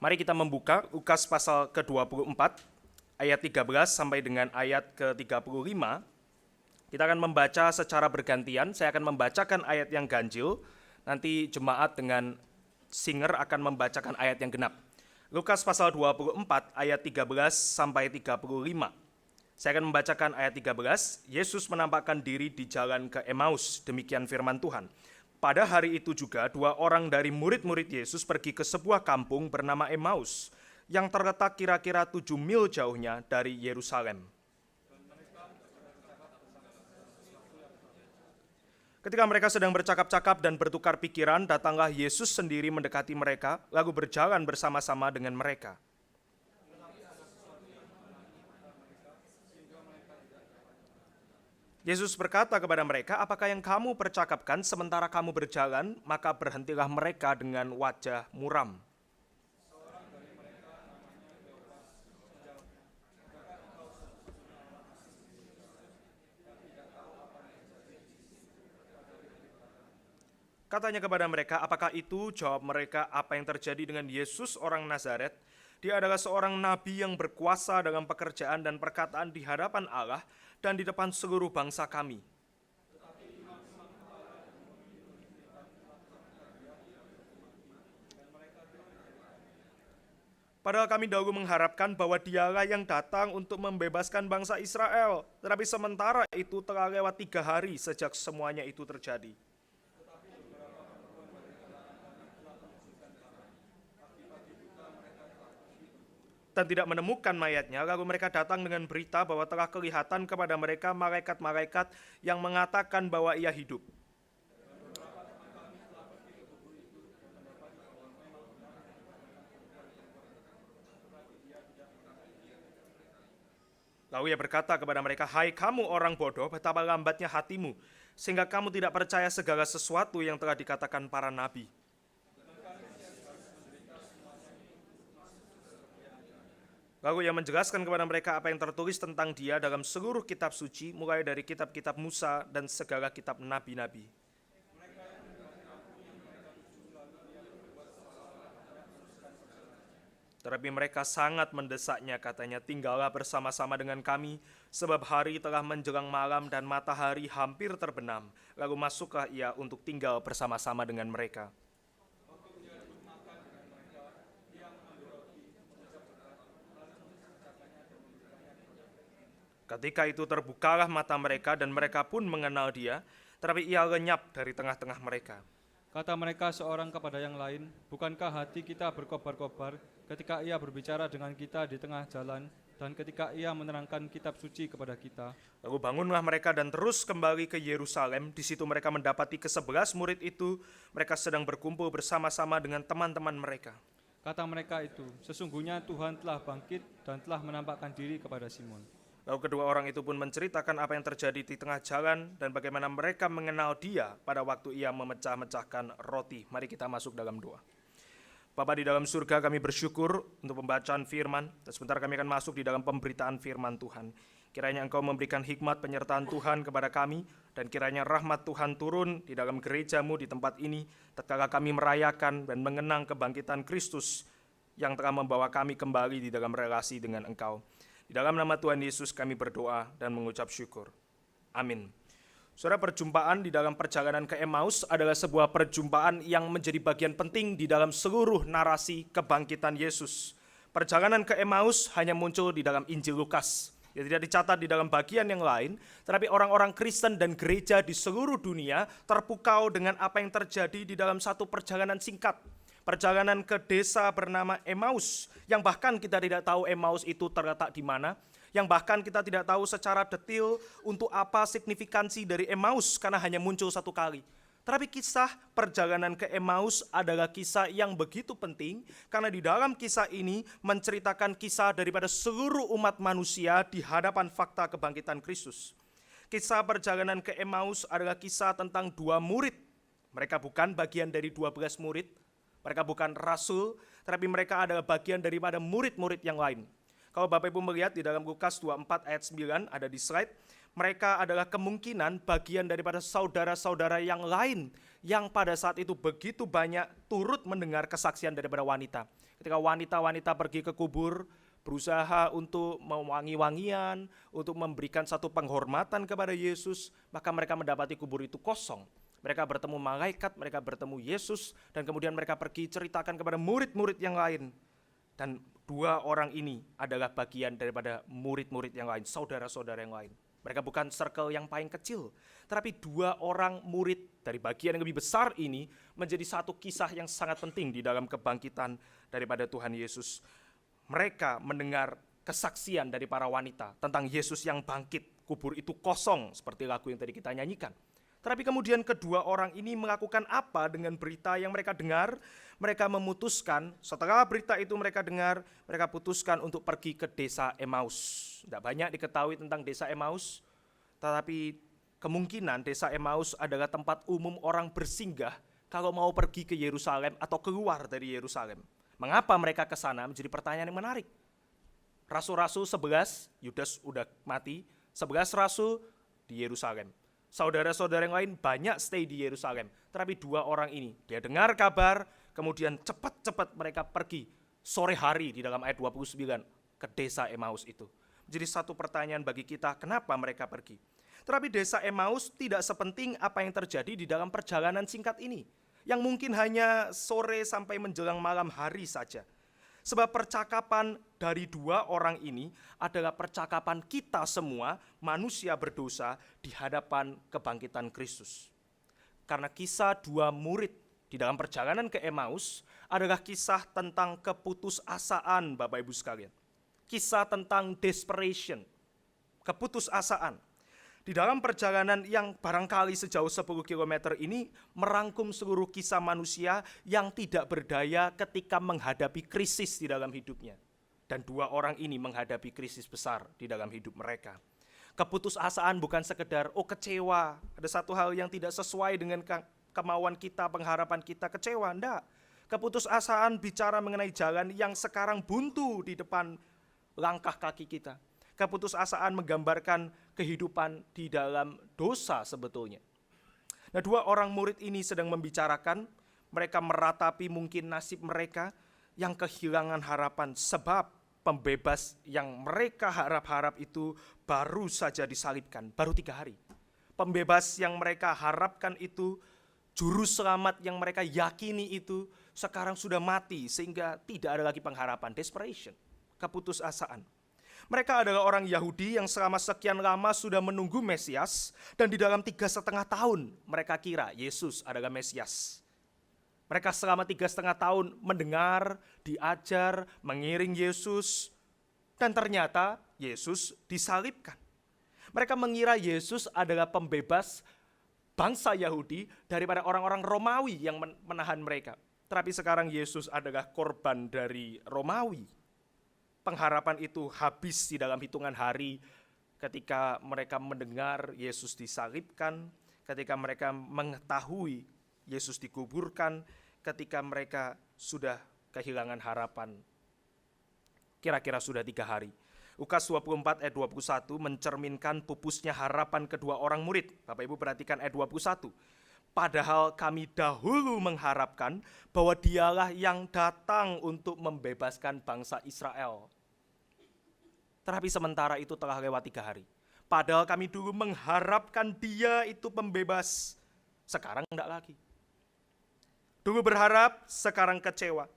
Mari kita membuka Lukas pasal ke-24, ayat 13 sampai dengan ayat ke-35. Kita akan membaca secara bergantian, saya akan membacakan ayat yang ganjil, nanti jemaat dengan singer akan membacakan ayat yang genap. Lukas pasal 24, ayat 13 sampai 35. Saya akan membacakan ayat 13, Yesus menampakkan diri di jalan ke Emmaus, demikian firman Tuhan. Pada hari itu juga, 2 orang dari murid-murid Yesus pergi ke sebuah kampung bernama Emmaus, yang terletak kira-kira 7 mil jauhnya dari Yerusalem. Ketika mereka sedang bercakap-cakap dan bertukar pikiran, datanglah Yesus sendiri mendekati mereka, lalu berjalan bersama-sama dengan mereka. Yesus berkata kepada mereka, apakah yang kamu percakapkan sementara kamu berjalan, maka berhentilah mereka dengan wajah muram. Katanya kepada mereka, apakah itu? Jawab mereka, apa yang terjadi dengan Yesus orang Nazaret? Dia adalah seorang nabi yang berkuasa dalam pekerjaan dan perkataan di hadapan Allah dan di depan seluruh bangsa kami. Padahal kami dahulu mengharapkan bahwa dialah yang datang untuk membebaskan bangsa Israel. Tetapi sementara itu telah lewat 3 hari sejak semuanya itu terjadi. Dan tidak menemukan mayatnya, lalu mereka datang dengan berita bahwa telah kelihatan kepada mereka malaikat-malaikat yang mengatakan bahwa ia hidup. Lalu ia berkata kepada mereka, hai kamu orang bodoh, betapa lambatnya hatimu, sehingga kamu tidak percaya segala sesuatu yang telah dikatakan para nabi. Lalu ia menjelaskan kepada mereka apa yang tertulis tentang dia dalam seluruh kitab suci, mulai dari kitab-kitab Musa dan segala kitab nabi-nabi. Tetapi mereka sangat mendesaknya, katanya, tinggallah bersama-sama dengan kami, sebab hari telah menjelang malam dan matahari hampir terbenam. Lalu masuklah ia untuk tinggal bersama-sama dengan mereka. Ketika itu terbukalah mata mereka dan mereka pun mengenal dia, tetapi ia lenyap dari tengah-tengah mereka. Kata mereka seorang kepada yang lain, bukankah hati kita berkobar-kobar ketika ia berbicara dengan kita di tengah jalan dan ketika ia menerangkan kitab suci kepada kita? Lalu bangunlah mereka dan terus kembali ke Yerusalem. Di situ mereka mendapati ke-11 murid itu, mereka sedang berkumpul bersama-sama dengan teman-teman mereka. Kata mereka itu, sesungguhnya Tuhan telah bangkit dan telah menampakkan diri kepada Simon. Lalu kedua orang itu pun menceritakan apa yang terjadi di tengah jalan dan bagaimana mereka mengenal dia pada waktu ia memecah-mecahkan roti. Mari kita masuk dalam doa. Bapa di dalam surga, kami bersyukur untuk pembacaan firman, dan sebentar kami akan masuk di dalam pemberitaan firman Tuhan. Kiranya Engkau memberikan hikmat penyertaan Tuhan kepada kami, dan kiranya rahmat Tuhan turun di dalam gereja-Mu di tempat ini, tatkala kami merayakan dan mengenang kebangkitan Kristus yang telah membawa kami kembali di dalam relasi dengan Engkau. Di dalam nama Tuhan Yesus kami berdoa dan mengucap syukur. Amin. Saudara, perjumpaan di dalam perjalanan ke Emmaus adalah sebuah perjumpaan yang menjadi bagian penting di dalam seluruh narasi kebangkitan Yesus. Perjalanan ke Emmaus hanya muncul di dalam Injil Lukas. Ya, tidak dicatat di dalam bagian yang lain, tetapi orang-orang Kristen dan gereja di seluruh dunia terpukau dengan apa yang terjadi di dalam satu perjalanan singkat. Perjalanan ke desa bernama Emmaus, yang bahkan kita tidak tahu Emmaus itu terletak di mana, yang bahkan kita tidak tahu secara detail untuk apa signifikansi dari Emmaus karena hanya muncul satu kali. Tetapi kisah perjalanan ke Emmaus adalah kisah yang begitu penting karena di dalam kisah ini menceritakan kisah daripada seluruh umat manusia di hadapan fakta kebangkitan Kristus. Kisah perjalanan ke Emmaus adalah kisah tentang 2 murid. Mereka bukan bagian dari 12 murid. Mereka bukan rasul, tetapi mereka adalah bagian daripada murid-murid yang lain. Kalau Bapak Ibu melihat di dalam Lukas 24 ayat 9 ada di slide, mereka adalah kemungkinan bagian daripada saudara-saudara yang lain yang pada saat itu begitu banyak turut mendengar kesaksian daripada wanita. Ketika wanita-wanita pergi ke kubur, berusaha untuk mewangi-wangian, untuk memberikan satu penghormatan kepada Yesus, maka mereka mendapati kubur itu kosong. Mereka bertemu malaikat, mereka bertemu Yesus, dan kemudian mereka pergi ceritakan kepada murid-murid yang lain. Dan dua orang ini adalah bagian daripada murid-murid yang lain, saudara-saudara yang lain. Mereka bukan circle yang paling kecil, tetapi dua orang murid dari bagian yang lebih besar ini menjadi satu kisah yang sangat penting di dalam kebangkitan daripada Tuhan Yesus. Mereka mendengar kesaksian dari para wanita tentang Yesus yang bangkit, kubur itu kosong, seperti lagu yang tadi kita nyanyikan. Tetapi kemudian kedua orang ini melakukan apa dengan berita yang mereka dengar? Mereka memutuskan, setelah berita itu mereka dengar, mereka putuskan untuk pergi ke desa Emmaus. Tidak banyak diketahui tentang desa Emmaus, tetapi kemungkinan desa Emmaus adalah tempat umum orang bersinggah kalau mau pergi ke Yerusalem atau keluar dari Yerusalem. Mengapa mereka ke sana? Menjadi pertanyaan yang menarik. Rasul-rasul 11, Yudas udah mati, 11 rasul di Yerusalem. Saudara-saudara yang lain banyak stay di Yerusalem. Tetapi dua orang ini, dia dengar kabar, kemudian cepat-cepat mereka pergi sore hari di dalam ayat 29 ke desa Emmaus itu. Jadi satu pertanyaan bagi kita, kenapa mereka pergi? Tetapi desa Emmaus tidak sepenting apa yang terjadi di dalam perjalanan singkat ini, yang mungkin hanya sore sampai menjelang malam hari saja. Sebab percakapan dari dua orang ini adalah percakapan kita semua manusia berdosa di hadapan kebangkitan Kristus. Karena kisah dua murid di dalam perjalanan ke Emmaus adalah kisah tentang keputusasaan, Bapak Ibu sekalian. Kisah tentang desperation, keputusasaan. Di dalam perjalanan yang barangkali sejauh 10 km ini merangkum seluruh kisah manusia yang tidak berdaya ketika menghadapi krisis di dalam hidupnya. Dan dua orang ini menghadapi krisis besar di dalam hidup mereka. Keputusasaan bukan sekedar kecewa, ada satu hal yang tidak sesuai dengan kemauan kita, pengharapan kita, kecewa, enggak. Keputusasaan bicara mengenai jalan yang sekarang buntu di depan langkah kaki kita. Keputusasaan menggambarkan kehidupan di dalam dosa sebetulnya. Nah, dua orang murid ini sedang membicarakan, mereka meratapi mungkin nasib mereka yang kehilangan harapan sebab pembebas yang mereka harap-harap itu baru saja disalibkan, baru 3 hari. Pembebas yang mereka harapkan itu, juru selamat yang mereka yakini itu sekarang sudah mati sehingga tidak ada lagi pengharapan, desperation, keputusasaan. Mereka adalah orang Yahudi yang selama sekian lama sudah menunggu Mesias, dan di dalam 3,5 tahun mereka kira Yesus adalah Mesias. Mereka selama 3,5 tahun mendengar, diajar, mengiring Yesus, dan ternyata Yesus disalibkan. Mereka mengira Yesus adalah pembebas bangsa Yahudi daripada orang-orang Romawi yang menahan mereka. Tetapi sekarang Yesus adalah korban dari Romawi. Pengharapan itu habis di dalam hitungan hari ketika mereka mendengar Yesus disalibkan, ketika mereka mengetahui Yesus dikuburkan, ketika mereka sudah kehilangan harapan. Kira-kira sudah 3 hari. Lukas 24 ayat 21 mencerminkan pupusnya harapan kedua orang murid. Bapak Ibu perhatikan ayat 21. Padahal kami dahulu mengharapkan bahwa dialah yang datang untuk membebaskan bangsa Israel. Tetapi sementara itu telah lewat 3 hari. Padahal kami dulu mengharapkan dia itu pembebas. Sekarang enggak lagi. Dulu berharap, sekarang kecewa.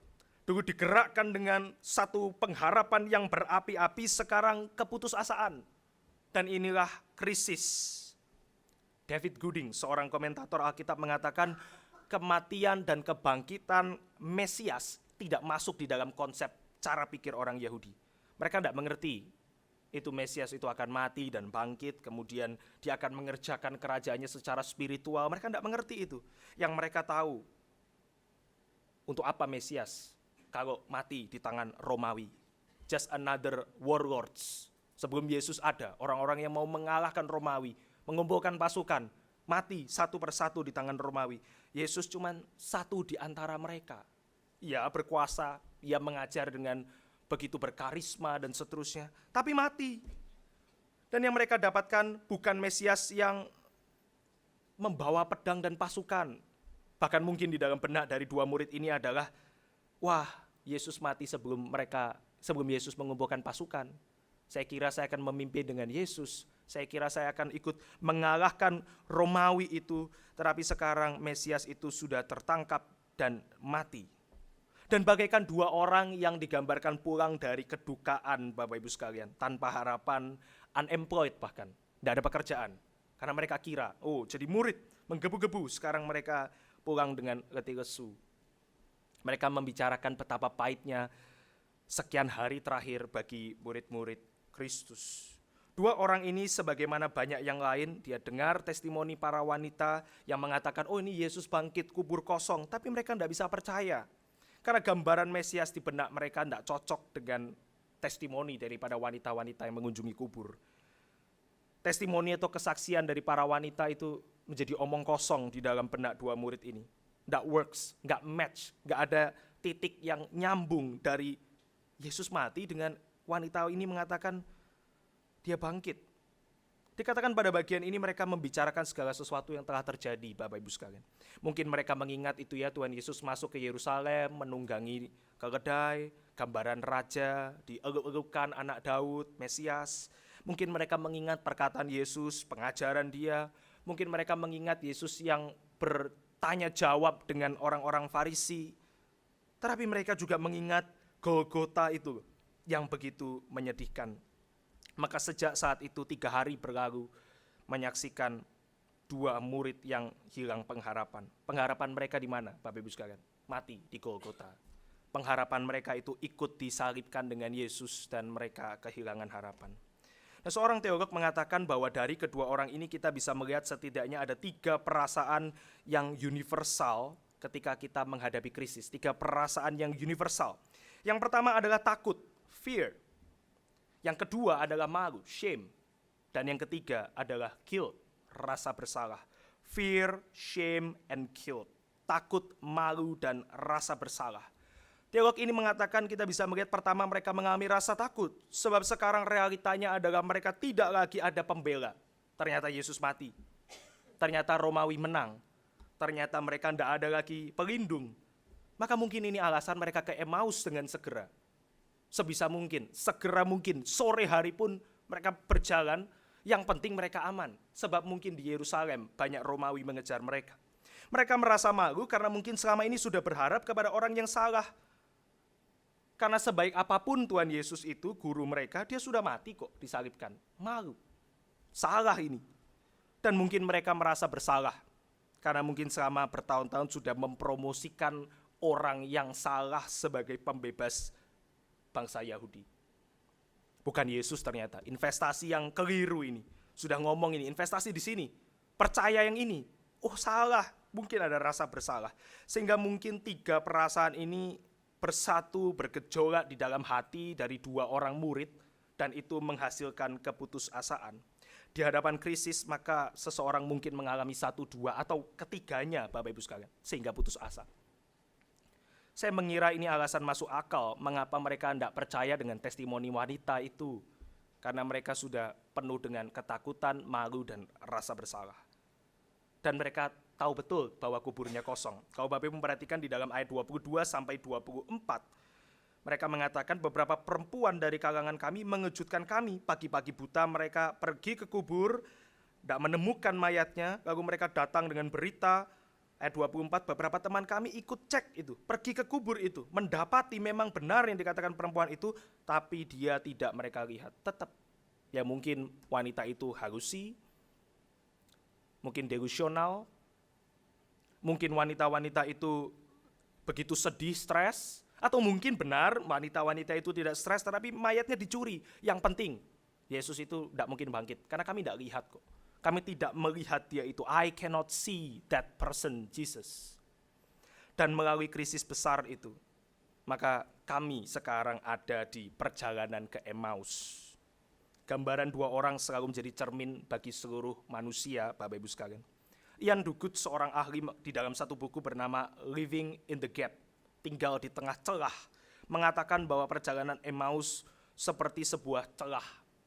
Dulu digerakkan dengan satu pengharapan yang berapi-api, sekarang keputusasaan. Dan inilah krisis. David Gooding, seorang komentator Alkitab mengatakan, kematian dan kebangkitan Mesias tidak masuk di dalam konsep cara pikir orang Yahudi. Mereka tidak mengerti itu Mesias itu akan mati dan bangkit, kemudian dia akan mengerjakan kerajaannya secara spiritual. Mereka tidak mengerti itu. Yang mereka tahu, untuk apa Mesias kalau mati di tangan Romawi? Just another warlords. Sebelum Yesus ada, orang-orang yang mau mengalahkan Romawi, mengumpulkan pasukan, mati satu persatu di tangan Romawi. Yesus cuma satu di antara mereka. Ia berkuasa, ia mengajar dengan begitu berkarisma dan seterusnya, tapi mati. Dan yang mereka dapatkan bukan Mesias yang membawa pedang dan pasukan. Bahkan mungkin di dalam benak dari dua murid ini adalah, wah, Yesus mati sebelum Yesus mengumpulkan pasukan. Saya kira saya akan memimpin dengan Yesus. Saya kira saya akan ikut mengalahkan Romawi itu. Tetapi sekarang Mesias itu sudah tertangkap dan mati. Dan bagaikan dua orang yang digambarkan pulang dari kedukaan, Bapak Ibu sekalian, tanpa harapan, unemployed bahkan, tidak ada pekerjaan. Karena mereka kira, oh jadi murid, menggebu-gebu, sekarang mereka pulang dengan letih lesu. Mereka membicarakan betapa pahitnya sekian hari terakhir bagi murid-murid Kristus. Dua orang ini sebagaimana banyak yang lain, dia dengar testimoni para wanita yang mengatakan, oh ini Yesus bangkit, kubur kosong, tapi mereka tidak bisa percaya. Karena gambaran Mesias di benak mereka tidak cocok dengan testimoni daripada wanita-wanita yang mengunjungi kubur. Testimoni atau kesaksian dari para wanita itu menjadi omong kosong di dalam benak dua murid ini. Nggak works, nggak match, nggak ada titik yang nyambung dari Yesus mati dengan wanita ini mengatakan dia bangkit. Dikatakan pada bagian ini mereka membicarakan segala sesuatu yang telah terjadi, Bapak Ibu sekalian. Mungkin mereka mengingat itu ya, Tuhan Yesus masuk ke Yerusalem, menunggangi keledai, gambaran raja, dieluk-elukan anak Daud, Mesias. Mungkin mereka mengingat perkataan Yesus, pengajaran dia. Mungkin mereka mengingat Yesus yang bertanya jawab dengan orang-orang Farisi. Tetapi mereka juga mengingat Golgota itu yang begitu menyedihkan. Maka sejak saat itu 3 hari berlalu menyaksikan dua murid yang hilang pengharapan. Pengharapan mereka di mana, Bapak Ibu sekalian? Mati di Golgota. Pengharapan mereka itu ikut disalibkan dengan Yesus dan mereka kehilangan harapan. Nah, seorang teolog mengatakan bahwa dari kedua orang ini kita bisa melihat setidaknya ada 3 perasaan yang universal ketika kita menghadapi krisis. 3 perasaan yang universal. Yang pertama adalah takut, fear. Yang kedua adalah malu, shame. Dan yang ketiga adalah guilt, rasa bersalah. Fear, shame, and guilt. Takut, malu, dan rasa bersalah. Teolog ini mengatakan kita bisa melihat pertama mereka mengalami rasa takut. Sebab sekarang realitanya adalah mereka tidak lagi ada pembela. Ternyata Yesus mati. Ternyata Romawi menang. Ternyata mereka tidak ada lagi pelindung. Maka mungkin ini alasan mereka ke Emmaus dengan segera. Sebisa mungkin, segera mungkin, sore hari pun mereka berjalan, yang penting mereka aman. Sebab mungkin di Yerusalem banyak Romawi mengejar mereka. Mereka merasa malu karena mungkin selama ini sudah berharap kepada orang yang salah. Karena sebaik apapun Tuhan Yesus itu, guru mereka, dia sudah mati kok disalibkan. Malu, salah ini. Dan mungkin mereka merasa bersalah. Karena mungkin selama bertahun-tahun sudah mempromosikan orang yang salah sebagai pembebas bangsa Yahudi. Bukan Yesus ternyata, investasi yang keliru ini. Sudah ngomong ini, investasi di sini, percaya yang ini. Oh salah, mungkin ada rasa bersalah. Sehingga mungkin 3 perasaan ini bersatu, bergejolak di dalam hati dari 2 orang murid, dan itu menghasilkan keputusasaan. Di hadapan krisis, maka seseorang mungkin mengalami 1, 2, atau ketiganya, Bapak Ibu sekalian, sehingga putus asa. Saya mengira ini alasan masuk akal mengapa mereka tidak percaya dengan testimoni wanita itu. Karena mereka sudah penuh dengan ketakutan, malu, dan rasa bersalah. Dan mereka tahu betul bahwa kuburnya kosong. Kalau Bapak Ibu memperhatikan di dalam ayat 22 sampai 24, mereka mengatakan beberapa perempuan dari kalangan kami mengejutkan kami. Pagi-pagi buta mereka pergi ke kubur, tidak menemukan mayatnya, lalu mereka datang dengan berita. Ayat 24, beberapa teman kami ikut cek itu, pergi ke kubur itu, mendapati memang benar yang dikatakan perempuan itu, tapi dia tidak mereka lihat. Tetap, ya mungkin wanita itu halusi, mungkin delusional, mungkin wanita-wanita itu begitu sedih, stres, atau mungkin benar wanita-wanita itu tidak stres, tetapi mayatnya dicuri. Yang penting, Yesus itu tidak mungkin bangkit, karena kami tidak lihat kok. Kami tidak melihat dia itu. I cannot see that person, Jesus. Dan melalui krisis besar itu, maka kami sekarang ada di perjalanan ke Emmaus. Gambaran 2 orang selalu menjadi cermin bagi seluruh manusia, Bapak Ibu sekalian. Ian Duguid, seorang ahli di dalam satu buku bernama Living in the Gap, tinggal di tengah celah, mengatakan bahwa perjalanan Emmaus seperti sebuah celah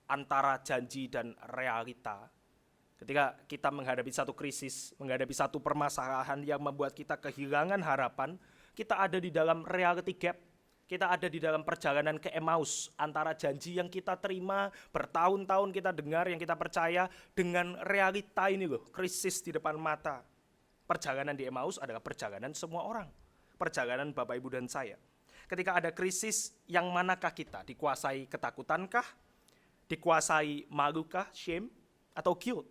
antara janji dan realita. Ketika kita menghadapi satu krisis, menghadapi satu permasalahan yang membuat kita kehilangan harapan, kita ada di dalam reality gap. Kita ada di dalam perjalanan ke Emmaus antara janji yang kita terima, bertahun-tahun kita dengar, yang kita percaya, dengan realita ini loh, krisis di depan mata. Perjalanan di Emmaus adalah perjalanan semua orang. Perjalanan Bapak, Ibu, dan saya. Ketika ada krisis, yang manakah kita? Dikuasai ketakutankah? Dikuasai malukah, shame, atau guilt?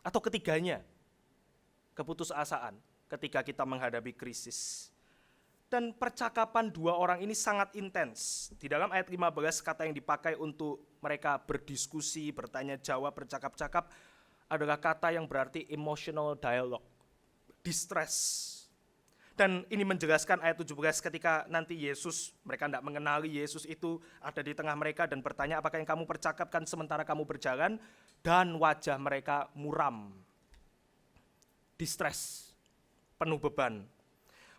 Atau ketiganya? Keputusasaan ketika kita menghadapi krisis. Dan percakapan dua orang ini sangat intens. Di dalam ayat 15 kata yang dipakai untuk mereka berdiskusi, bertanya jawab, bercakap-cakap adalah kata yang berarti emotional dialogue, distress. Dan ini menjelaskan ayat 17 ketika nanti Yesus, mereka tidak mengenali Yesus itu ada di tengah mereka dan bertanya apakah yang kamu percakapkan sementara kamu berjalan, dan wajah mereka muram, distress, penuh beban.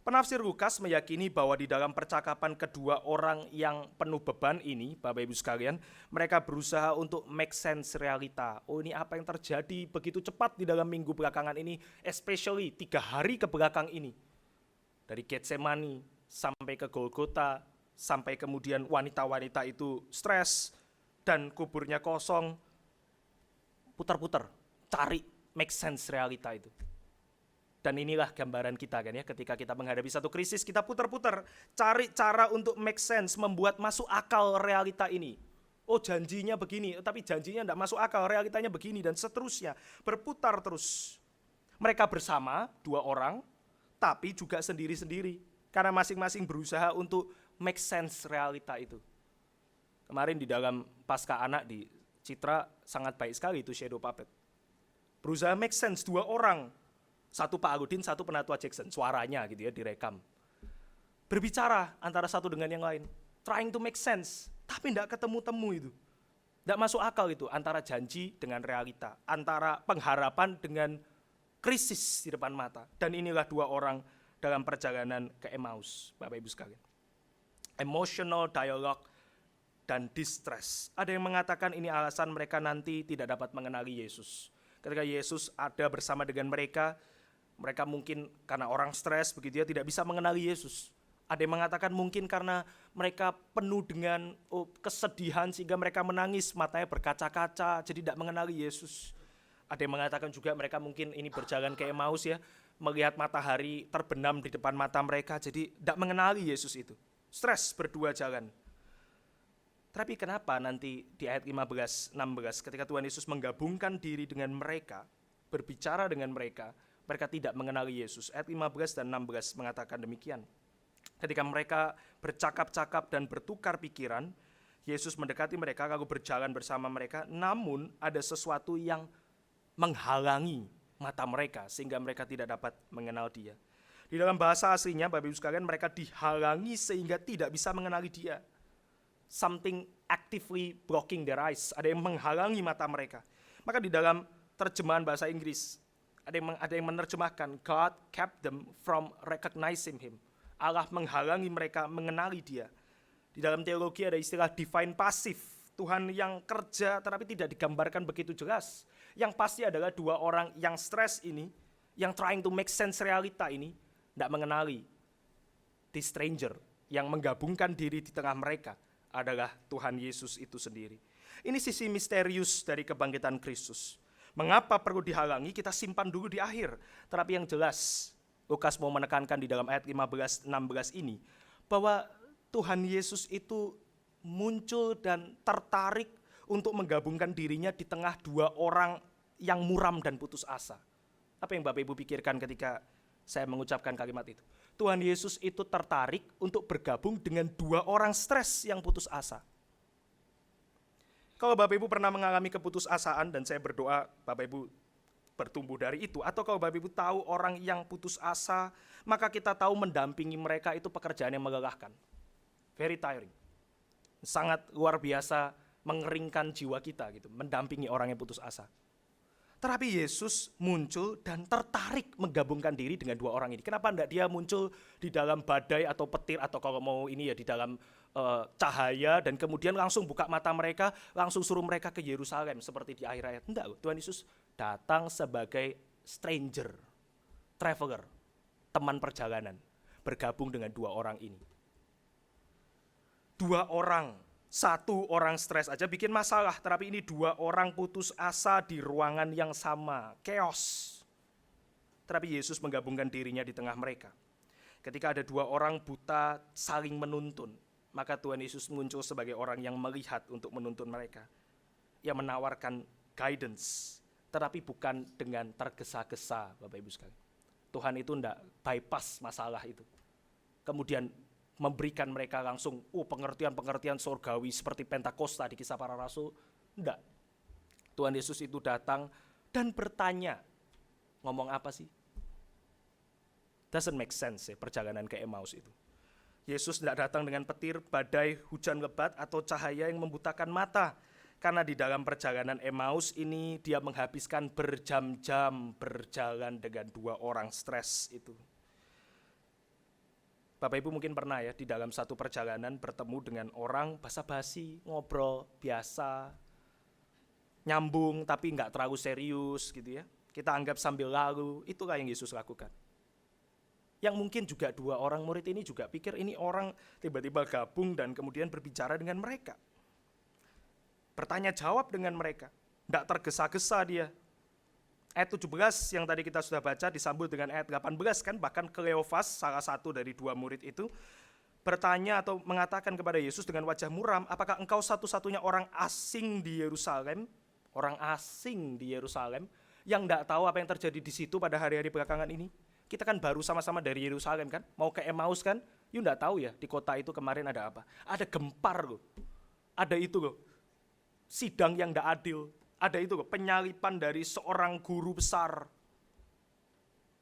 Penafsir Lukas meyakini bahwa di dalam percakapan kedua orang yang penuh beban ini, Bapak Ibu sekalian, mereka berusaha untuk make sense realita. Oh, ini apa yang terjadi begitu cepat di dalam minggu belakangan ini, especially 3 hari ke belakang ini. Dari Getsemani sampai ke Golgota, sampai kemudian wanita-wanita itu stres dan kuburnya kosong. Putar-putar, cari make sense realita itu. Dan inilah gambaran kita kan ya, ketika kita menghadapi satu krisis, kita putar-putar, cari cara untuk make sense, membuat masuk akal realita ini. Oh, janjinya begini, tapi janjinya tidak masuk akal, realitanya begini, dan seterusnya. Berputar terus. Mereka bersama, 2 orang, tapi juga sendiri-sendiri. Karena masing-masing berusaha untuk make sense realita itu. Kemarin di dalam Pasca Anak di Citra, sangat baik sekali itu shadow puppet. Berusaha make sense, 2 orang. Satu Pak Agudin, satu Penatua Jackson, suaranya gitu ya, direkam. Berbicara antara satu dengan yang lain, trying to make sense, tapi tidak ketemu-temu itu. Tidak masuk akal itu, antara janji dengan realita, antara pengharapan dengan krisis di depan mata. Dan inilah 2 orang dalam perjalanan ke Emmaus, Bapak Ibu sekalian. Emotional dialogue dan distress. Ada yang mengatakan ini alasan mereka nanti tidak dapat mengenali Yesus. Ketika Yesus ada bersama dengan mereka mungkin karena orang stres begitu ya, tidak bisa mengenali Yesus. Ada yang mengatakan mungkin karena mereka penuh dengan kesedihan sehingga mereka menangis, matanya berkaca-kaca, jadi tidak mengenali Yesus. Ada yang mengatakan juga mereka mungkin ini berjalan ke Emmaus ya, melihat matahari terbenam di depan mata mereka, jadi tidak mengenali Yesus itu. Stres berdua jalan. Tapi kenapa nanti di ayat 15-16 ketika Tuhan Yesus menggabungkan diri dengan mereka, berbicara dengan mereka tidak mengenali Yesus. Ayat 15 dan 16 mengatakan demikian. Ketika mereka bercakap-cakap dan bertukar pikiran, Yesus mendekati mereka lalu berjalan bersama mereka, namun ada sesuatu yang menghalangi mata mereka sehingga mereka tidak dapat mengenal Dia. Di dalam bahasa aslinya, Bapak Ibu sekalian, mereka dihalangi sehingga tidak bisa mengenali Dia. Something actively blocking their eyes. Ada yang menghalangi mata mereka. Maka di dalam terjemahan bahasa Inggris, ada yang menerjemahkan God kept them from recognizing Him. Allah menghalangi mereka mengenali Dia. Di dalam teologi ada istilah divine passive, Tuhan yang kerja tetapi tidak digambarkan begitu jelas. Yang pasti adalah 2 orang yang stres ini, yang trying to make sense realita ini, tidak mengenali the stranger yang menggabungkan diri di tengah mereka adalah Tuhan Yesus itu sendiri. Ini sisi misterius dari kebangkitan Kristus. Mengapa perlu dihalangi, kita simpan dulu di akhir. Tetapi yang jelas, Lukas mau menekankan di dalam ayat 15-16 ini, bahwa Tuhan Yesus itu muncul dan tertarik untuk menggabungkan dirinya di tengah 2 orang yang muram dan putus asa. Apa yang Bapak Ibu pikirkan ketika saya mengucapkan kalimat itu? Tuhan Yesus itu tertarik untuk bergabung dengan 2 orang stres yang putus asa. Kalau Bapak Ibu pernah mengalami keputusasaan, dan saya berdoa Bapak Ibu bertumbuh dari itu, atau kalau Bapak Ibu tahu orang yang putus asa, maka kita tahu mendampingi mereka itu pekerjaan yang melelahkan. Very tiring. Sangat luar biasa mengeringkan jiwa kita gitu, mendampingi orang yang putus asa. Tetapi Yesus muncul dan tertarik menggabungkan diri dengan dua orang ini. Kenapa enggak dia muncul di dalam badai atau petir atau kalau mau ini ya di dalam cahaya dan kemudian langsung buka mata mereka, langsung suruh mereka ke Yerusalem seperti di akhir ayat. Enggak, Tuhan Yesus datang sebagai stranger, traveler, teman perjalanan, bergabung dengan dua orang ini. Dua orang, satu orang stres aja bikin masalah, tetapi ini dua orang putus asa di ruangan yang sama, chaos. Tetapi Yesus menggabungkan dirinya di tengah mereka. Ketika ada dua orang buta saling menuntun, maka Tuhan Yesus muncul sebagai orang yang melihat untuk menuntun mereka. Ia menawarkan guidance, tetapi bukan dengan tergesa-gesa, Bapak Ibu sekalian. Tuhan itu tidak bypass masalah itu. Kemudian memberikan mereka langsung pengertian-pengertian surgawi seperti Pentakosta di Kisah Para Rasul. Enggak. Tuhan Yesus itu datang dan bertanya, ngomong apa sih? Doesn't make sense ya perjalanan ke Emmaus itu. Yesus tidak datang dengan petir, badai, hujan lebat atau cahaya yang membutakan mata. Karena di dalam perjalanan Emmaus ini dia menghabiskan berjam-jam berjalan dengan dua orang stres itu. Bapak Ibu mungkin pernah ya di dalam satu perjalanan bertemu dengan orang basa-basi, ngobrol biasa, nyambung tapi nggak terlalu serius gitu ya. Kita anggap sambil lalu, itulah yang Yesus lakukan. Yang mungkin juga dua orang murid ini juga pikir ini orang tiba-tiba gabung dan kemudian berbicara dengan mereka. Bertanya jawab dengan mereka, nggak tergesa-gesa dia. Ayat 17 yang tadi kita sudah baca disambut dengan ayat 18 kan, bahkan Kleofas salah satu dari dua murid itu bertanya atau mengatakan kepada Yesus dengan wajah muram, apakah engkau satu-satunya orang asing di Yerusalem, yang enggak tahu apa yang terjadi di situ pada hari-hari belakangan ini? Kita kan baru sama-sama dari Yerusalem kan, mau ke Emmaus kan, you enggak tahu ya di kota itu kemarin ada apa? Ada gempar loh, ada itu loh, sidang yang enggak adil. Ada itu loh, penyalipan dari seorang guru besar.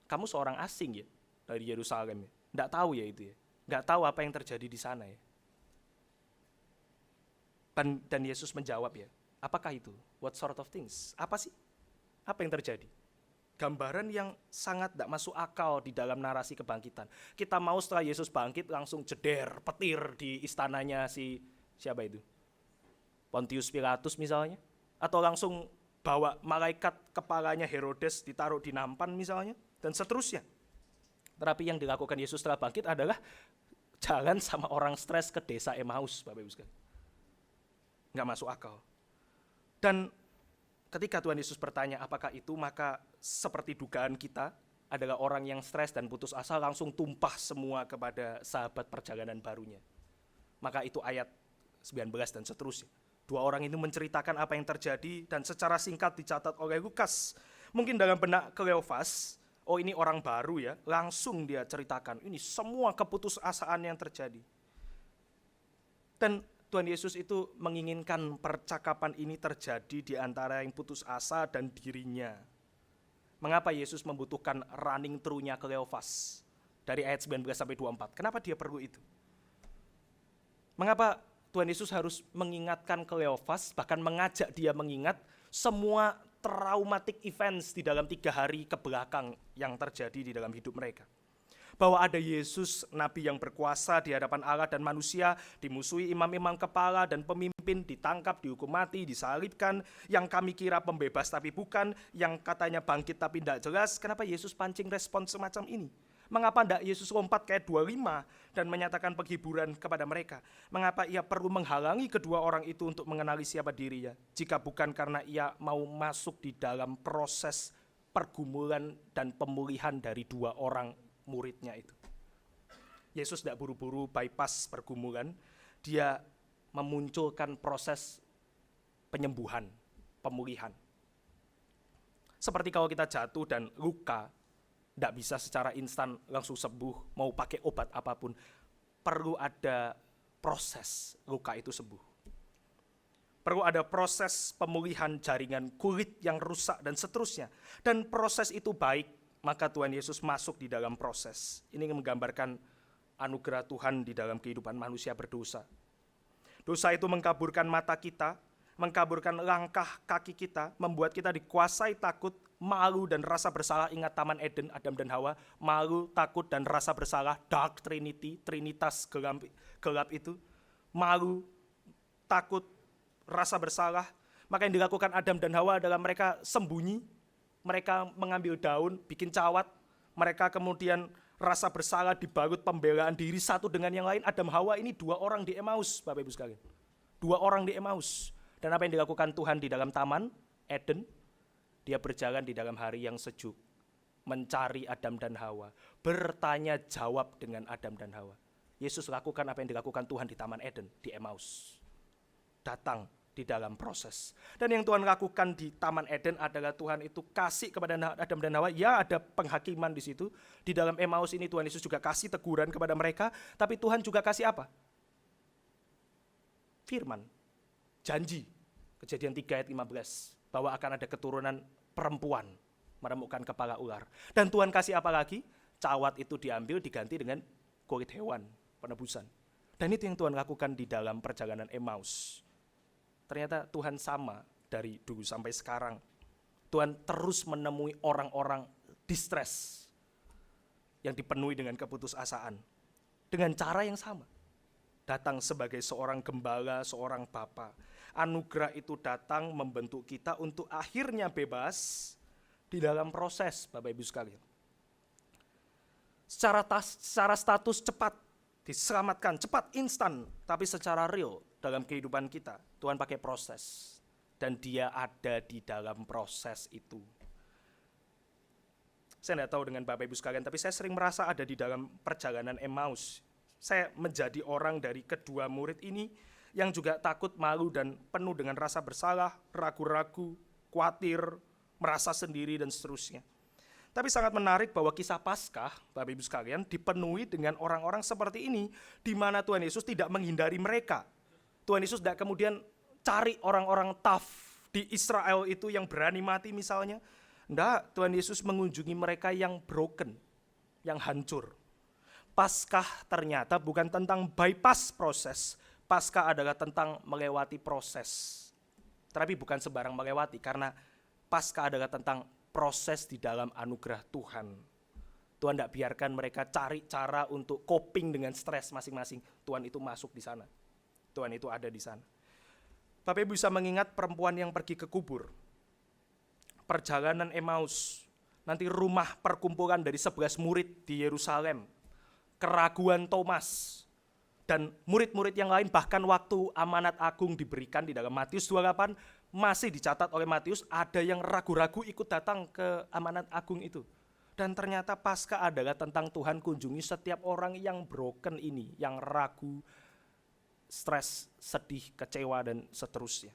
Kamu seorang asing ya dari Yerusalem ya. Nggak tahu ya itu ya. Nggak tahu apa yang terjadi di sana ya. Dan Yesus menjawab ya, apakah itu? What sort of things? Apa sih? Apa yang terjadi? Gambaran yang sangat tidak masuk akal di dalam narasi kebangkitan. Kita mau setelah Yesus bangkit langsung jeder, petir di istananya siapa itu? Pontius Pilatus misalnya. Atau langsung bawa malaikat kepalanya Herodes ditaruh di nampan misalnya, dan seterusnya. Tetapi yang dilakukan Yesus setelah bangkit adalah jalan sama orang stres ke desa Emmaus, Bapak Ibu sekalian. Nggak masuk akal. Dan ketika Tuhan Yesus bertanya apakah itu, maka seperti dugaan kita adalah orang yang stres dan putus asa langsung tumpah semua kepada sahabat perjalanan barunya. Maka itu ayat 19 dan seterusnya. Dua orang itu menceritakan apa yang terjadi dan secara singkat dicatat oleh Lukas. Mungkin dalam benak Kleofas, oh ini orang baru ya, langsung dia ceritakan ini semua keputusasaan yang terjadi. Dan Tuhan Yesus itu menginginkan percakapan ini terjadi di antara yang putus asa dan dirinya. Mengapa Yesus membutuhkan running through-nya Kleofas dari ayat 19 sampai 24? Kenapa dia perlu itu? Mengapa Tuhan Yesus harus mengingatkan Kleofas, bahkan mengajak dia mengingat semua traumatic events di dalam 3 hari kebelakang yang terjadi di dalam hidup mereka. Bahwa ada Yesus, Nabi yang berkuasa di hadapan Allah dan manusia, dimusuhi imam-imam kepala dan pemimpin, ditangkap, dihukum mati, disalibkan, yang kami kira pembebas tapi bukan, yang katanya bangkit tapi tidak jelas. Kenapa Yesus pancing respon semacam ini? Mengapa tidak Yesus lompat ke ayat 25 dan menyatakan penghiburan kepada mereka? Mengapa ia perlu menghalangi kedua orang itu untuk mengenali siapa dirinya? Jika bukan karena ia mau masuk di dalam proses pergumulan dan pemulihan dari dua orang muridnya itu. Yesus tidak buru-buru bypass pergumulan, dia memunculkan proses penyembuhan, pemulihan. Seperti kalau kita jatuh dan luka, tidak bisa secara instan langsung sembuh, mau pakai obat apapun. Perlu ada proses luka itu sembuh. Perlu ada proses pemulihan jaringan kulit yang rusak dan seterusnya. Dan proses itu baik, maka Tuhan Yesus masuk di dalam proses. Ini menggambarkan anugerah Tuhan di dalam kehidupan manusia berdosa. Dosa itu mengkaburkan mata kita, mengkaburkan langkah kaki kita, membuat kita dikuasai takut, malu dan rasa bersalah. Ingat Taman Eden, Adam dan Hawa, malu, takut dan rasa bersalah, dark trinity, trinitas gelap itu, malu, takut, rasa bersalah. Maka yang dilakukan Adam dan Hawa adalah mereka sembunyi, mereka mengambil daun, bikin cawat, mereka kemudian rasa bersalah dibalut pembelaan diri satu dengan yang lain. Adam Hawa ini 2 orang di Emmaus, Bapak Ibu sekalian. 2 orang di Emmaus. Dan apa yang dilakukan Tuhan di dalam Taman Eden? Dia berjalan di dalam hari yang sejuk, mencari Adam dan Hawa, bertanya jawab dengan Adam dan Hawa. Yesus lakukan apa yang dilakukan Tuhan di Taman Eden, di Emmaus. Datang di dalam proses. Dan yang Tuhan lakukan di Taman Eden adalah Tuhan itu kasih kepada Adam dan Hawa. Ya, ada penghakiman di situ. Di dalam Emmaus ini Tuhan Yesus juga kasih teguran kepada mereka, tapi Tuhan juga kasih apa? Firman, janji. Kejadian 3 ayat 15, bahwa akan ada keturunan perempuan meremukkan kepala ular. Dan Tuhan kasih apa lagi? Cawat itu diambil diganti dengan kulit hewan, penebusan. Dan itu yang Tuhan lakukan di dalam perjalanan Emmaus. Ternyata Tuhan sama dari dulu sampai sekarang. Tuhan terus menemui orang-orang distress yang dipenuhi dengan keputusasaan. Dengan cara yang sama. Datang sebagai seorang gembala, seorang bapa. Anugerah itu datang membentuk kita untuk akhirnya bebas di dalam proses, Bapak Ibu sekalian. Secara status cepat diselamatkan, cepat, instan, tapi secara real dalam kehidupan kita, Tuhan pakai proses. Dan dia ada di dalam proses itu. Saya tidak tahu dengan Bapak Ibu sekalian, tapi saya sering merasa ada di dalam perjalanan Emmaus. Saya menjadi orang dari kedua murid ini yang juga takut, malu, dan penuh dengan rasa bersalah, ragu-ragu, khawatir, merasa sendiri, dan seterusnya. Tapi sangat menarik bahwa kisah Paskah, Bapak Ibu sekalian, dipenuhi dengan orang-orang seperti ini, di mana Tuhan Yesus tidak menghindari mereka. Tuhan Yesus tidak kemudian cari orang-orang tough di Israel itu yang berani mati misalnya. Tidak, Tuhan Yesus mengunjungi mereka yang broken, yang hancur. Paskah ternyata bukan tentang bypass proses. Paskah adalah tentang melewati proses. Tapi bukan sembarang melewati, karena Paskah adalah tentang proses di dalam anugerah Tuhan. Tuhan tidak biarkan mereka cari cara untuk coping dengan stres masing-masing. Tuhan itu masuk di sana. Tuhan itu ada di sana. Bapak Ibu bisa mengingat perempuan yang pergi ke kubur. Perjalanan Emmaus. Nanti rumah perkumpulan dari 11 murid di Yerusalem. Keraguan Thomas. Dan murid-murid yang lain, bahkan waktu amanat agung diberikan di dalam Matius 28, masih dicatat oleh Matius, ada yang ragu-ragu ikut datang ke amanat agung itu. Dan ternyata Paskah adalah tentang Tuhan kunjungi setiap orang yang broken ini, yang ragu, stres, sedih, kecewa, dan seterusnya.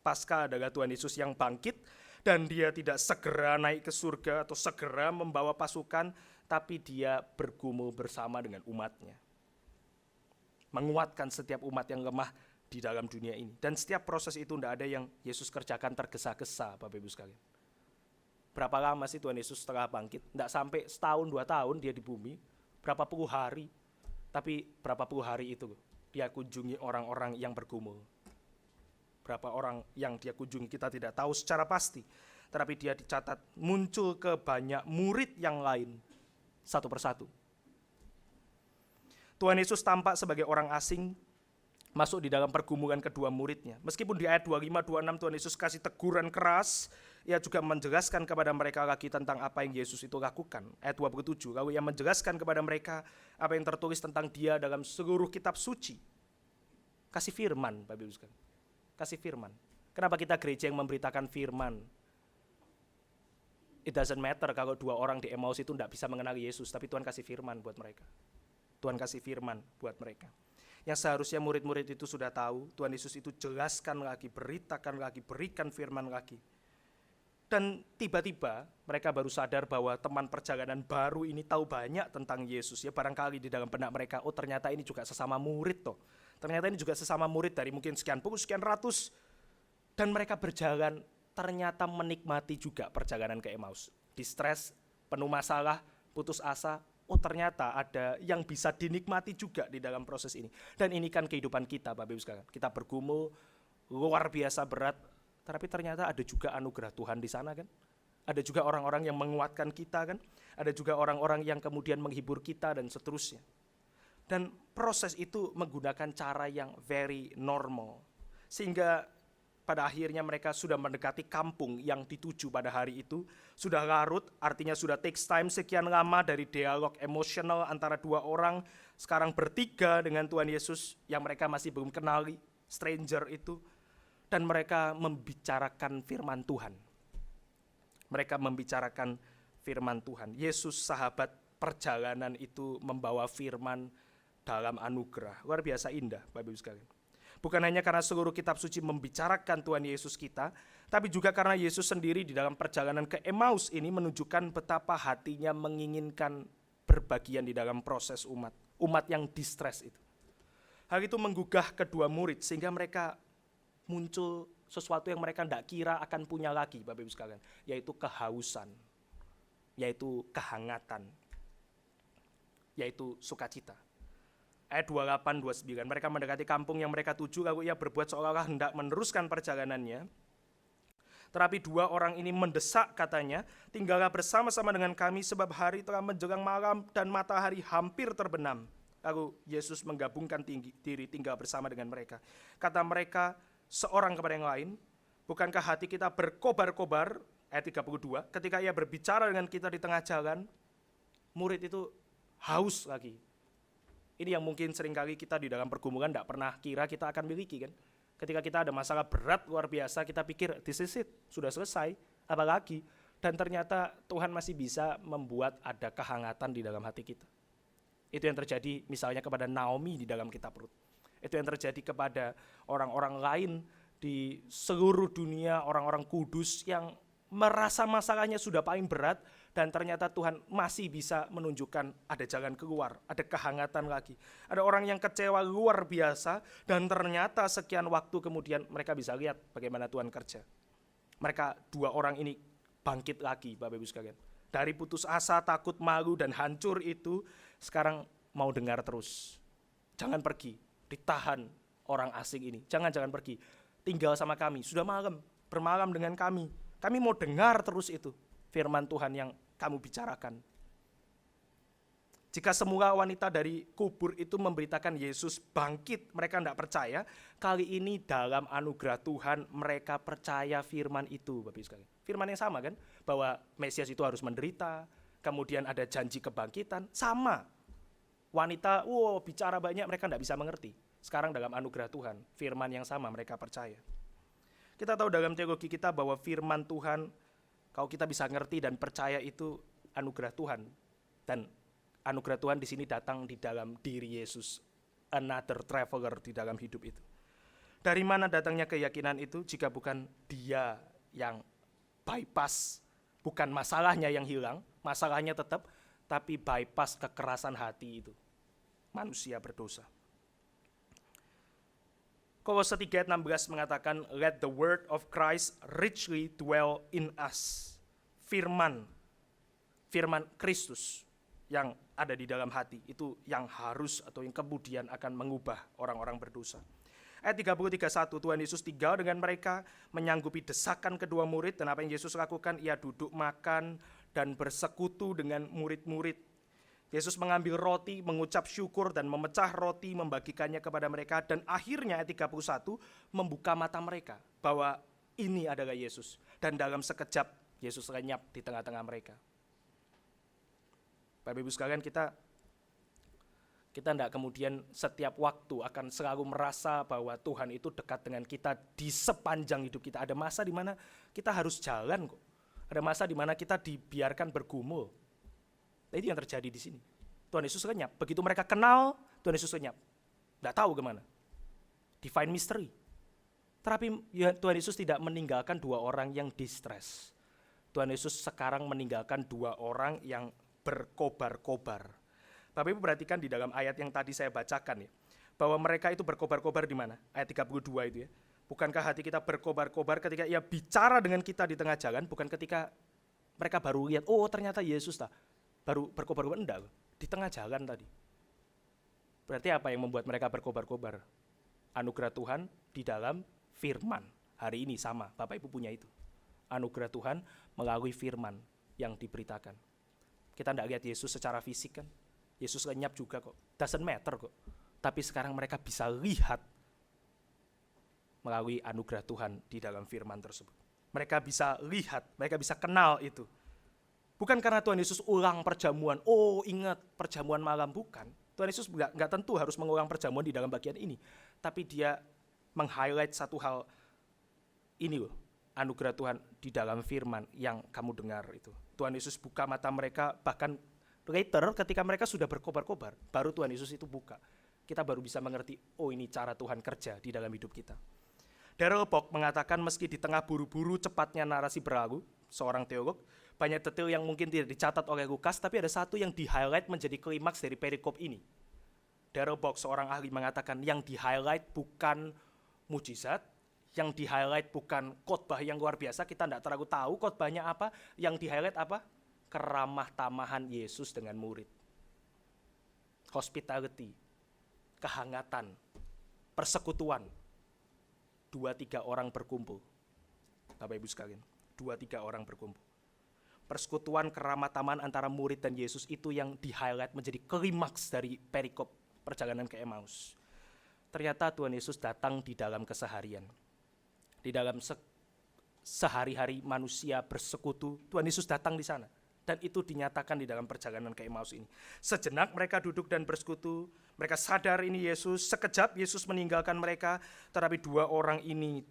Paskah adalah Tuhan Yesus yang bangkit, dan dia tidak segera naik ke surga atau segera membawa pasukan, tapi dia bergumul bersama dengan umatnya. Menguatkan setiap umat yang lemah di dalam dunia ini. Dan setiap proses itu tidak ada yang Yesus kerjakan tergesa-gesa, Bapak Ibu sekalian. Berapa lama sih Tuhan Yesus setelah bangkit? Tidak sampai setahun, 2 tahun dia di bumi. Berapa puluh hari. Tapi berapa puluh hari itu dia kunjungi orang-orang yang bergumul. Berapa orang yang dia kunjungi kita tidak tahu secara pasti. Tetapi dia dicatat muncul ke banyak murid yang lain. Satu persatu. Tuhan Yesus tampak sebagai orang asing masuk di dalam pergumulan kedua muridnya. Meskipun di ayat 25-26 Tuhan Yesus kasih teguran keras, ia juga menjelaskan kepada mereka lagi tentang apa yang Yesus itu lakukan. Ayat 27, lalu ia menjelaskan kepada mereka apa yang tertulis tentang dia dalam seluruh kitab suci. Kasih firman, Bapak Ibu sekalian. Kasih firman. Kenapa kita gereja yang memberitakan firman? It doesn't matter kalau 2 orang di Emmaus itu tidak bisa mengenali Yesus, tapi Tuhan kasih firman buat mereka. Tuhan kasih firman buat mereka. Yang seharusnya murid-murid itu sudah tahu, Tuhan Yesus itu jelaskan lagi, beritakan lagi, berikan firman lagi. Dan tiba-tiba mereka baru sadar bahwa teman perjalanan baru ini tahu banyak tentang Yesus. Ya barangkali di dalam benak mereka, oh ternyata ini juga sesama murid toh. Ternyata ini juga sesama murid dari mungkin sekian puluh, sekian ratus. Dan mereka berjalan, ternyata menikmati juga perjalanan ke Emmaus. Distres, penuh masalah, putus asa. Oh ternyata ada yang bisa dinikmati juga di dalam proses ini. Dan ini kan kehidupan kita, Bapak Ibu sekalian. Kita bergumul, luar biasa berat, tapi ternyata ada juga anugerah Tuhan di sana kan. Ada juga orang-orang yang menguatkan kita kan. Ada juga orang-orang yang kemudian menghibur kita dan seterusnya. Dan proses itu menggunakan cara yang very normal. Sehingga pada akhirnya mereka sudah mendekati kampung yang dituju pada hari itu. Sudah larut, artinya sudah takes time sekian lama dari dialog emosional antara dua orang. Sekarang bertiga dengan Tuhan Yesus yang mereka masih belum kenali, stranger itu. Dan mereka membicarakan firman Tuhan. Mereka membicarakan firman Tuhan. Yesus sahabat perjalanan itu membawa firman dalam anugerah. Luar biasa indah Bapak Ibu sekalian. Bukan hanya karena seluruh kitab suci membicarakan Tuhan Yesus kita, tapi juga karena Yesus sendiri di dalam perjalanan ke Emmaus ini menunjukkan betapa hatinya menginginkan berbagian di dalam proses umat. Umat yang distres itu. Hal itu menggugah kedua murid sehingga mereka muncul sesuatu yang mereka tidak kira akan punya lagi Bapak Ibu sekalian, yaitu kehausan, yaitu kehangatan, yaitu sukacita. Ayat 28-29, mereka mendekati kampung yang mereka tuju, lalu ia berbuat seolah-olah hendak meneruskan perjalanannya. Tetapi dua orang ini mendesak katanya, tinggallah bersama-sama dengan kami sebab hari telah menjelang malam dan matahari hampir terbenam. Lalu Yesus menggabungkan diri tinggal bersama dengan mereka. Kata mereka seorang kepada yang lain, bukankah hati kita berkobar-kobar, ayat 32, ketika ia berbicara dengan kita di tengah jalan. Murid itu haus lagi. Ini yang mungkin seringkali kita di dalam pergumulan tidak pernah kira kita akan miliki kan. Ketika kita ada masalah berat luar biasa, kita pikir this is it, sudah selesai, apalagi. Dan ternyata Tuhan masih bisa membuat ada kehangatan di dalam hati kita. Itu yang terjadi misalnya kepada Naomi di dalam kitab Rut. Itu yang terjadi kepada orang-orang lain di seluruh dunia, orang-orang kudus yang merasa masalahnya sudah paling berat, dan ternyata Tuhan masih bisa menunjukkan ada jalan keluar, ada kehangatan lagi. Ada orang yang kecewa luar biasa, dan ternyata sekian waktu kemudian mereka bisa lihat bagaimana Tuhan kerja. Mereka dua orang ini bangkit lagi Bapak Ibu sekalian. Dari putus asa, takut, malu, dan hancur itu, sekarang mau dengar terus. Jangan pergi, ditahan orang asing ini. Jangan pergi, tinggal sama kami, sudah malam, bermalam dengan kami. Kami mau dengar terus itu, firman Tuhan yang kamu bicarakan. Jika semula wanita dari kubur itu memberitakan Yesus bangkit, mereka tidak percaya. Kali ini dalam anugerah Tuhan mereka percaya firman itu, Bapak Ibu sekalian. Firman yang sama kan, bahwa Mesias itu harus menderita, kemudian ada janji kebangkitan, sama. Wanita, bicara banyak, mereka tidak bisa mengerti. Sekarang dalam anugerah Tuhan, firman yang sama mereka percaya. Kita tahu dalam teologi kita bahwa firman Tuhan, kalau kita bisa ngerti dan percaya itu anugerah Tuhan. Dan anugerah Tuhan di sini datang di dalam diri Yesus, another traveler di dalam hidup itu. Dari mana datangnya keyakinan itu jika bukan Dia yang bypass, bukan masalahnya yang hilang, masalahnya tetap, tapi bypass kekerasan hati itu. Manusia berdosa. Kolose 3 ayat 16 mengatakan, let the word of Christ richly dwell in us. Firman Kristus yang ada di dalam hati, itu yang harus atau yang kemudian akan mengubah orang-orang berdosa. Ayat 30-31, Tuhan Yesus tinggal dengan mereka, menyanggupi desakan kedua murid, dan apa yang Yesus lakukan, ia duduk makan dan bersekutu dengan murid-murid. Yesus mengambil roti, mengucap syukur dan memecah roti, membagikannya kepada mereka, dan akhirnya ayat 31 membuka mata mereka bahwa ini adalah Yesus, dan dalam sekejap Yesus lenyap di tengah-tengah mereka. Bapak Ibu sekalian, kita tidak kemudian setiap waktu akan selalu merasa bahwa Tuhan itu dekat dengan kita di sepanjang hidup kita. Ada masa di mana kita harus jalan kok. Ada masa di mana kita dibiarkan bergumul. Nah, itu yang terjadi di sini. Tuhan Yesus lenyap. Begitu mereka kenal, Tuhan Yesus lenyap. Tidak tahu kemana. Divine mystery. Tetapi ya, Tuhan Yesus tidak meninggalkan dua orang yang distress. Tuhan Yesus sekarang meninggalkan dua orang yang berkobar-kobar. Bapak Ibu perhatikan di dalam ayat yang tadi saya bacakan ya, bahwa mereka itu berkobar-kobar di mana? Ayat 32 itu ya. Bukankah hati kita berkobar-kobar ketika ia bicara dengan kita di tengah jalan, bukan ketika mereka baru lihat, oh ternyata Yesus lah. Baru berkobar-kobar, enggak, di tengah jalan tadi. Berarti apa yang membuat mereka berkobar-kobar? Anugerah Tuhan di dalam firman. Hari ini sama, Bapak Ibu punya itu. Anugerah Tuhan melalui firman yang diberitakan. Kita tidak lihat Yesus secara fisik kan. Yesus lenyap juga kok. Doesn't matter kok. Tapi sekarang mereka bisa lihat melalui anugerah Tuhan di dalam firman tersebut. Mereka bisa lihat, mereka bisa kenal itu. Bukan karena Tuhan Yesus ulang perjamuan. Oh, ingat perjamuan malam, bukan. Tuhan Yesus nggak tentu harus mengulang perjamuan di dalam bagian ini. Tapi dia meng-highlight satu hal ini loh. Anugerah Tuhan di dalam firman yang kamu dengar itu. Tuhan Yesus buka mata mereka, bahkan later ketika mereka sudah berkobar-kobar, baru Tuhan Yesus itu buka. Kita baru bisa mengerti, oh ini cara Tuhan kerja di dalam hidup kita. Darrell Bock mengatakan meski di tengah buru-buru cepatnya narasi berlalu, seorang teolog, banyak detail yang mungkin tidak dicatat oleh Lukas, tapi ada satu yang di-highlight menjadi klimaks dari perikop ini. Darrell Bock, seorang ahli, mengatakan yang di-highlight bukan mujizat, yang di-highlight bukan khotbah yang luar biasa, kita tidak terlalu tahu khotbahnya apa, yang di-highlight apa? Keramah tamahan Yesus dengan murid. Hospitality, kehangatan, persekutuan. 2-3 orang berkumpul. Bapak Ibu sekalian, 2-3 orang berkumpul. Persekutuan keramah tamahan antara murid dan Yesus itu yang di-highlight menjadi klimaks dari perikop perjalanan ke Emmaus. Ternyata Tuhan Yesus datang di dalam keseharian. Di dalam sehari-hari manusia bersekutu, Tuhan Yesus datang di sana. Dan itu dinyatakan di dalam perjalanan ke Emmaus ini. Sejenak mereka duduk dan bersekutu, mereka sadar ini Yesus, sekejap Yesus meninggalkan mereka, tetapi 2 orang ini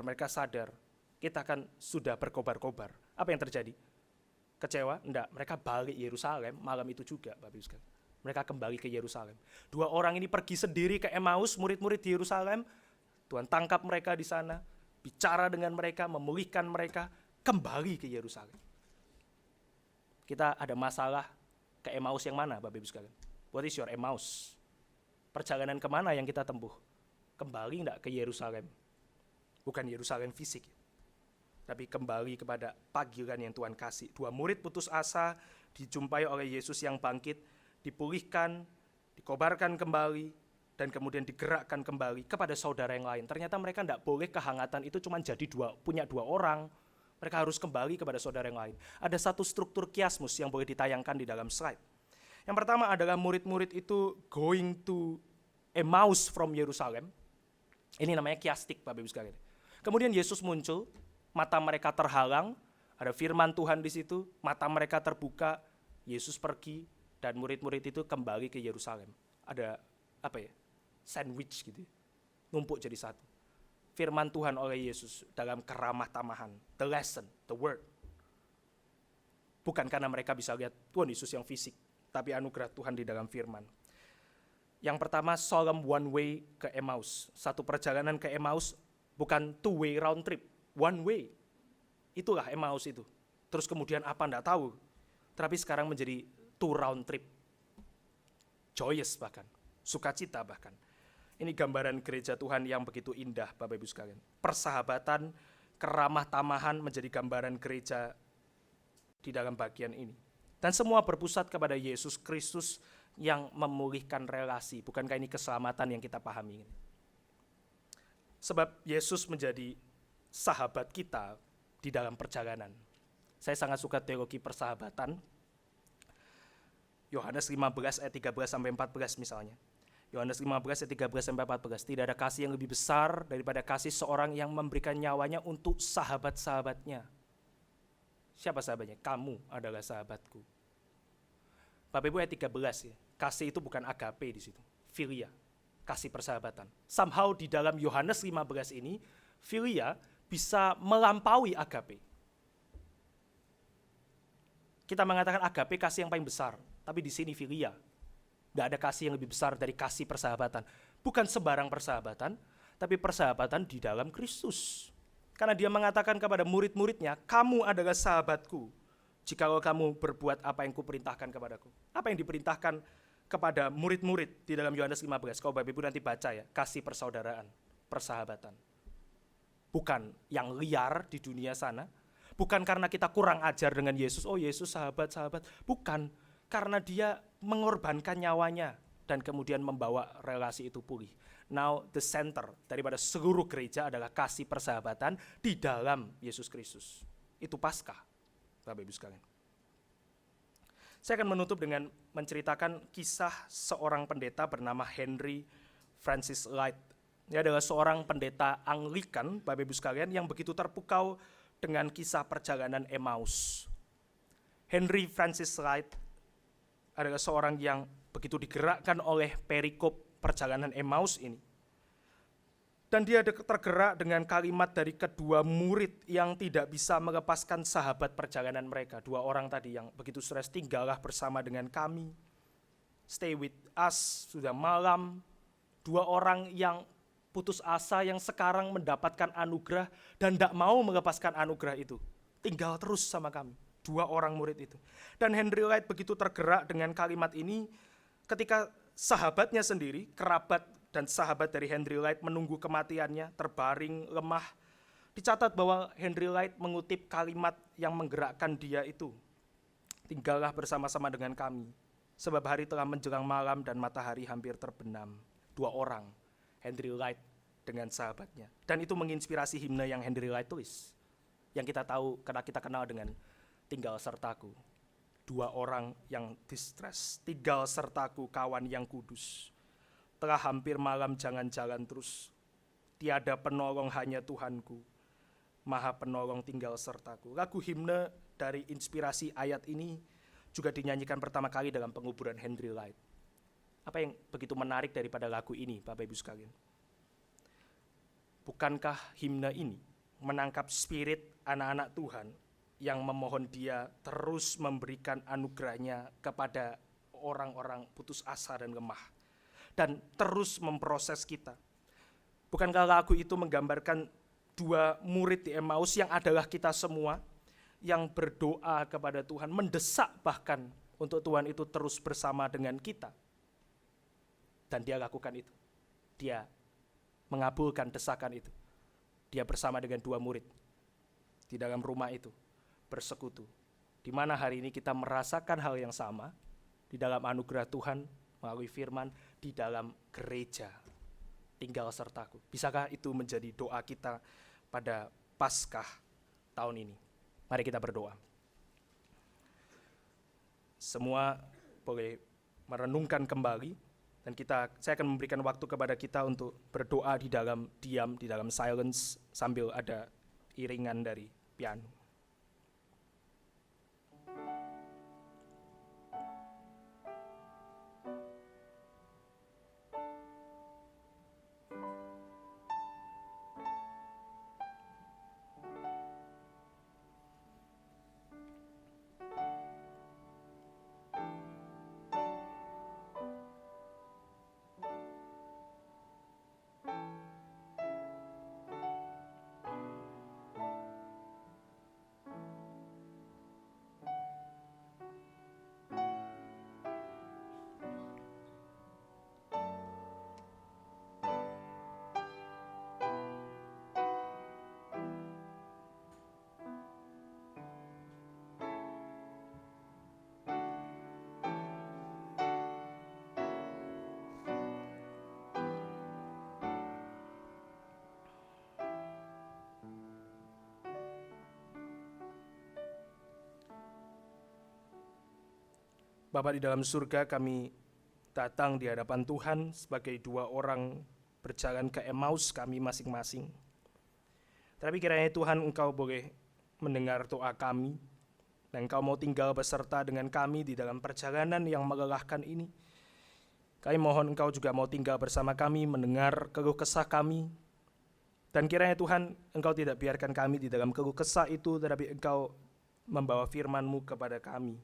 mereka sadar, kita kan sudah berkobar-kobar. Apa yang terjadi? Kecewa? Enggak, mereka balik Yerusalem malam itu juga, Bapak Ibu sekalian. Mereka kembali ke Yerusalem. 2 orang ini pergi sendiri ke Emmaus, murid-murid di Yerusalem. Tuhan tangkap mereka di sana, bicara dengan mereka, memulihkan mereka, kembali ke Yerusalem. Kita ada masalah ke Emmaus yang mana, Bapak Ibu sekalian? What is your Emmaus? Perjalanan kemana yang kita tempuh? Kembali enggak ke Yerusalem? Bukan Yerusalem fisik, tapi kembali kepada panggilan yang Tuhan kasih. 2 murid putus asa, dijumpai oleh Yesus yang bangkit, dipulihkan, dikobarkan kembali, dan kemudian digerakkan kembali kepada saudara yang lain. Ternyata mereka tidak boleh kehangatan itu cuma jadi punya 2 orang. Mereka harus kembali kepada saudara yang lain. Ada satu struktur kiasmus yang boleh ditayangkan di dalam slide. Yang pertama adalah murid-murid itu going to Emmaus from Yerusalem. Ini namanya kiastik, Bapak Ibu sekalian. Kemudian Yesus muncul, mata mereka terhalang, ada firman Tuhan di situ, mata mereka terbuka, Yesus pergi, dan murid-murid itu kembali ke Yerusalem. Ada sandwich gitu, numpuk jadi satu. Firman Tuhan oleh Yesus dalam keramah tamahan, the lesson, the word. Bukan karena mereka bisa lihat Tuhan Yesus yang fisik, tapi anugerah Tuhan di dalam firman. Yang pertama, solemn one way ke Emmaus. Satu perjalanan ke Emmaus, bukan 2-way round trip, one way. Itulah Emmaus itu. Terus kemudian apa enggak tahu. Tapi sekarang menjadi 2 round trip. Joyous bahkan, sukacita bahkan. Ini gambaran gereja Tuhan yang begitu indah, Bapak Ibu sekalian. Persahabatan, keramah tamahan menjadi gambaran gereja di dalam bagian ini. Dan semua berpusat kepada Yesus Kristus yang memulihkan relasi. Bukankah ini keselamatan yang kita pahami? Sebab Yesus menjadi sahabat kita di dalam perjalanan. Saya sangat suka teologi persahabatan. Yohanes 15 ayat 13-14 misalnya. Yohanes 15 ayat 13-14. Tidak ada kasih yang lebih besar daripada kasih seorang yang memberikan nyawanya untuk sahabat-sahabatnya. Siapa sahabatnya? Kamu adalah sahabatku. Bapak Ibu ayat 13 ya. Kasih itu bukan agape di situ. Philia, kasih persahabatan. Somehow di dalam Yohanes 15 ini, philia bisa melampaui agape. Kita mengatakan agape kasih yang paling besar, tapi di sini philia. Tidak ada kasih yang lebih besar dari kasih persahabatan. Bukan sembarang persahabatan, tapi persahabatan di dalam Kristus. Karena dia mengatakan kepada murid-muridnya, kamu adalah sahabatku, jikalau kamu berbuat apa yang kuperintahkan kepadaku. Apa yang diperintahkan kepada murid-murid di dalam Yohanes 15. Kalau Bapak Ibu nanti baca ya, kasih persaudaraan, persahabatan. Bukan yang liar di dunia sana. Bukan karena kita kurang ajar dengan Yesus, oh Yesus sahabat-sahabat. Bukan, karena dia mengorbankan nyawanya dan kemudian membawa relasi itu pulih. Now the center daripada seluruh gereja adalah kasih persahabatan di dalam Yesus Kristus. Itu Paskah, Bapak Ibu sekalian. Saya akan menutup dengan menceritakan kisah seorang pendeta bernama Henry Francis Light. Dia adalah seorang pendeta Anglikan, Bapak Ibu sekalian, yang begitu terpukau dengan kisah perjalanan Emmaus. Henry Francis Light adalah seorang yang begitu digerakkan oleh perikop perjalanan Emmaus ini. Dan dia tergerak dengan kalimat dari kedua murid yang tidak bisa melepaskan sahabat perjalanan mereka. Dua orang tadi yang begitu stres, tinggallah bersama dengan kami. Stay with us, sudah malam. Dua orang yang putus asa yang sekarang mendapatkan anugerah dan tidak mau melepaskan anugerah itu. Tinggal terus sama kami. Dua orang murid itu. Dan Henry Light begitu tergerak dengan kalimat ini ketika sahabatnya sendiri, kerabat dan sahabat dari Henry Light menunggu kematiannya, terbaring lemah. Dicatat bahwa Henry Light mengutip kalimat yang menggerakkan dia itu. Tinggallah bersama-sama dengan kami, sebab hari telah menjelang malam dan matahari hampir terbenam. Dua orang, Henry Light dengan sahabatnya. Dan itu menginspirasi himne yang Henry Light tulis. Yang kita tahu, karena kita kenal dengan tinggal sertaku. Dua orang yang distress, tinggal sertaku kawan yang kudus. Telah hampir malam jangan jalan terus. Tiada penolong hanya Tuhanku. Maha penolong tinggal sertaku. Lagu himne dari inspirasi ayat ini juga dinyanyikan pertama kali dalam penguburan Henry Light. Apa yang begitu menarik daripada lagu ini, Bapak Ibu sekalian? Bukankah himne ini menangkap spirit anak-anak Tuhan yang memohon Dia terus memberikan anugerahnya kepada orang-orang putus asa dan lemah, dan terus memproses kita? Bukankah lagu itu menggambarkan dua murid di Emmaus yang adalah kita semua, yang berdoa kepada Tuhan, mendesak bahkan untuk Tuhan itu terus bersama dengan kita? Dan dia lakukan itu. Dia mengabulkan desakan itu. Dia bersama dengan dua murid di dalam rumah itu, bersekutu. Di mana hari ini kita merasakan hal yang sama di dalam anugerah Tuhan melalui firman di dalam gereja. Tinggal sertaku. Bisakah itu menjadi doa kita pada Paskah tahun ini? Mari kita berdoa. Semua boleh merenungkan kembali. Dan saya akan memberikan waktu kepada kita untuk berdoa di dalam diam, di dalam silence, sambil ada iringan dari piano. Bapa di dalam surga, kami datang di hadapan Tuhan sebagai dua orang berjalan ke Emmaus kami masing-masing. Tapi kiranya Tuhan, Engkau boleh mendengar doa kami, dan Engkau mau tinggal beserta dengan kami di dalam perjalanan yang melelahkan ini. Kami mohon Engkau juga mau tinggal bersama kami, mendengar keluh kesah kami. Dan kiranya Tuhan, Engkau tidak biarkan kami di dalam keluh kesah itu, tetapi Engkau membawa firman-Mu kepada kami.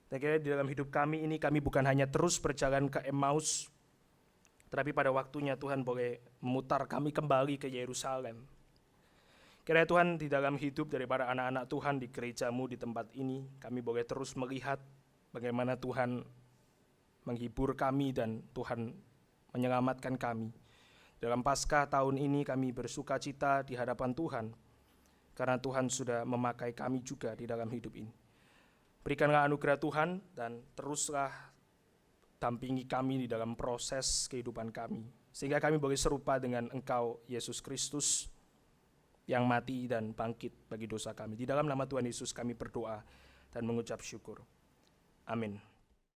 Dan kiranya di dalam hidup kami ini, kami bukan hanya terus berjalan ke Emmaus, tetapi pada waktunya Tuhan boleh memutar kami kembali ke Yerusalem. Kiranya Tuhan, di dalam hidup daripada anak-anak Tuhan di gereja-Mu di tempat ini, kami boleh terus melihat bagaimana Tuhan menghibur kami dan Tuhan menyelamatkan kami. Dalam Paskah tahun ini kami bersuka cita di hadapan Tuhan, karena Tuhan sudah memakai kami juga di dalam hidup ini. Berikanlah anugerah Tuhan dan teruslah dampingi kami di dalam proses kehidupan kami. sehingga kami boleh serupa dengan Engkau, Yesus Kristus, yang mati dan bangkit bagi dosa kami. Di dalam nama Tuhan Yesus kami berdoa dan mengucap syukur. Amin.